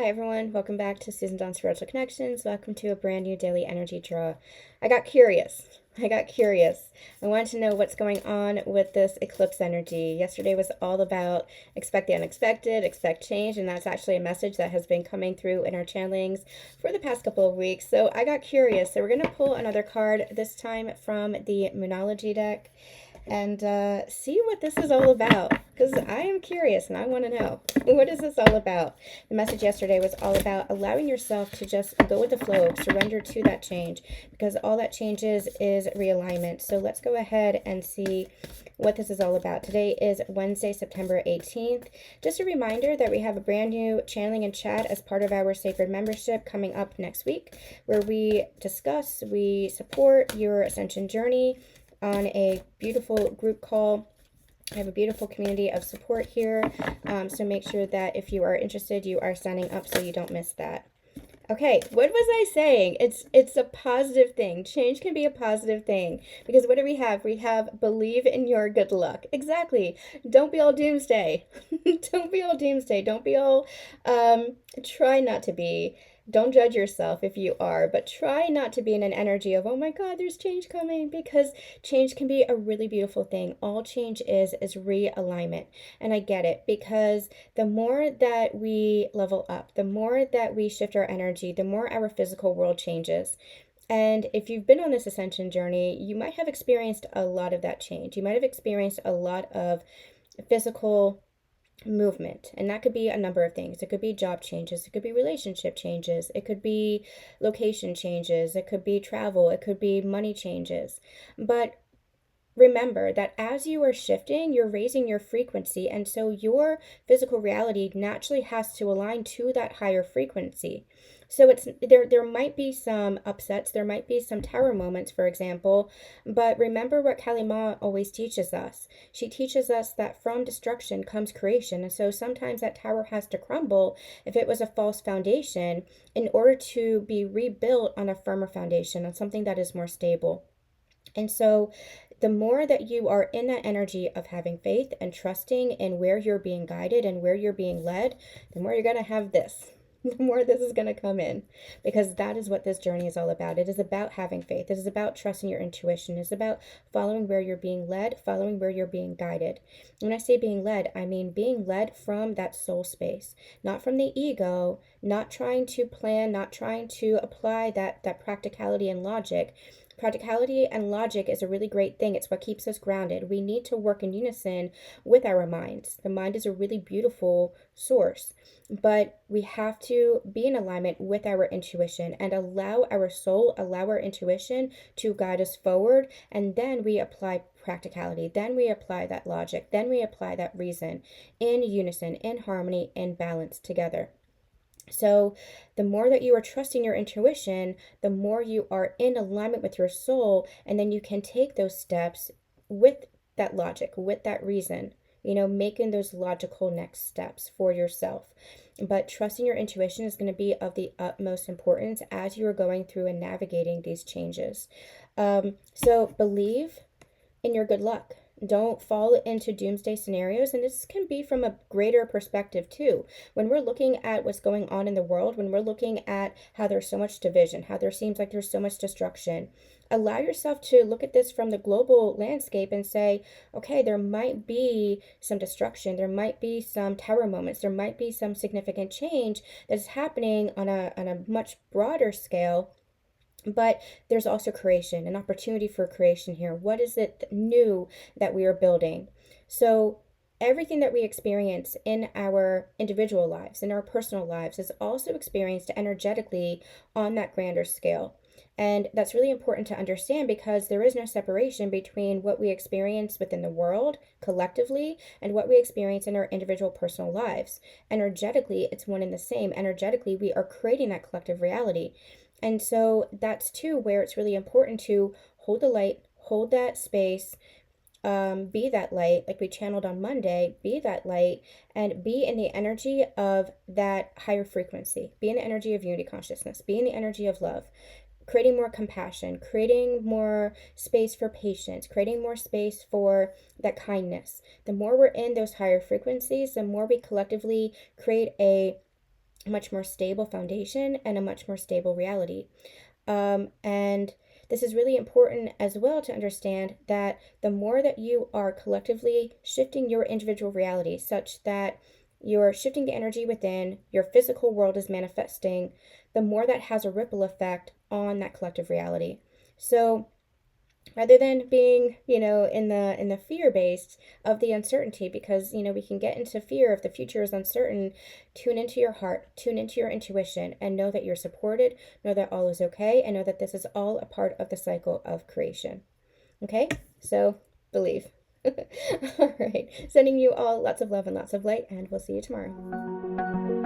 Hi everyone, welcome back to Susan Dawn Spiritual Connections. Welcome to a brand new daily energy draw. I got curious. I wanted to know what's going on with this eclipse energy. Yesterday was all about expect the unexpected, expect change, and that's actually a message that has been coming through in our channelings for the past couple of weeks. So I got curious. So we're going to pull another card, this time from the Moonology deck, and see what this is all about, because I am curious and I want to know, what is this all about? The message yesterday was all about allowing yourself to just go with the flow, surrender to that change, because all that changes is realignment. So let's go ahead and see what this is all about. Today is Wednesday, September 18th. Just a reminder that we have a brand new channeling and chat as part of our sacred membership coming up next week, where we discuss, we support your ascension journey on a beautiful group call. I have a beautiful community of support here, so make sure that if you are interested, you are signing up so you don't miss that. Okay, what was I saying? It's a positive thing. Change can be a positive thing, because what do we have? We have believe in your good luck. Exactly. Don't be all doomsday. Don't be all doomsday. Don't be all try not to be. Don't judge yourself if you are, but try not to be in an energy of, oh my God, there's change coming, because change can be a really beautiful thing. All change is realignment. And I get it, because the more that we level up, the more that we shift our energy, the more our physical world changes. And if you've been on this ascension journey, you might have experienced a lot of that change. You might have experienced a lot of physical movement, and that could be a number of things. It could be job changes, it could be relationship changes, it could be location changes, it could be travel, it could be money changes. But remember that as you are shifting, you're raising your frequency, and so your physical reality naturally has to align to that higher frequency. So it's there might be some upsets, there might be some tower moments, for example, but remember what Kali Ma always teaches us. She teaches us that from destruction comes creation, and so sometimes that tower has to crumble if it was a false foundation in order to be rebuilt on a firmer foundation, on something that is more stable. And so the more that you are in that energy of having faith and trusting in where you're being guided and where you're being led, the more you're going to have this. The more this is going to come in, because that is what this journey is all about. It is about having faith. It is about trusting your intuition. It's about following where you're being led, following where you're being guided. When I say being led, I mean being led from that soul space, not from the ego, not trying to plan, not trying to apply that practicality and logic. Practicality and logic is a really great thing. It's what keeps us grounded. We need to work in unison with our minds. The mind is a really beautiful source, but we have to be in alignment with our intuition and allow our soul, allow our intuition to guide us forward. And then we apply practicality. Then we apply that logic. Then we apply that reason in unison, in harmony, in balance together. So the more that you are trusting your intuition, the more you are in alignment with your soul, and then you can take those steps with that logic, with that reason, making those logical next steps for yourself. But trusting your intuition is going to be of the utmost importance as you are going through and navigating these changes. So believe in your good luck. Don't fall into doomsday scenarios. And this can be from a greater perspective too. When we're looking at what's going on in the world, when we're looking at how there's so much division, how there seems like there's so much destruction, allow yourself to look at this from the global landscape and say, okay, there might be some destruction, there might be some tower moments, there might be some significant change that's happening on a much broader scale. But there's also creation, an opportunity for creation here. What is it new that we are building? So everything that we experience in our individual lives, in our personal lives, is also experienced energetically on that grander scale. And that's really important to understand, because there is no separation between what we experience within the world collectively and what we experience in our individual personal lives. Energetically, it's one and the same. Energetically, we are creating that collective reality. And so that's too where it's really important to hold the light, hold that space, be that light, like we channeled on Monday, be that light, and be in the energy of that higher frequency, be in the energy of unity consciousness, be in the energy of love, creating more compassion, creating more space for patience, creating more space for that kindness. The more we're in those higher frequencies, the more we collectively create a a much more stable foundation and a much more stable reality. And this is really important as well to understand that the more that you are collectively shifting your individual reality such that you're shifting the energy within, your physical world is manifesting, the more that has a ripple effect on that collective reality. So rather than being, in the fear based of the uncertainty, because we can get into fear if the future is uncertain, tune into your heart, tune into your intuition, and know that you're supported, know that all is okay, and know that this is all a part of the cycle of creation. Okay, so believe. All right, sending you all lots of love and lots of light, and we'll see you tomorrow.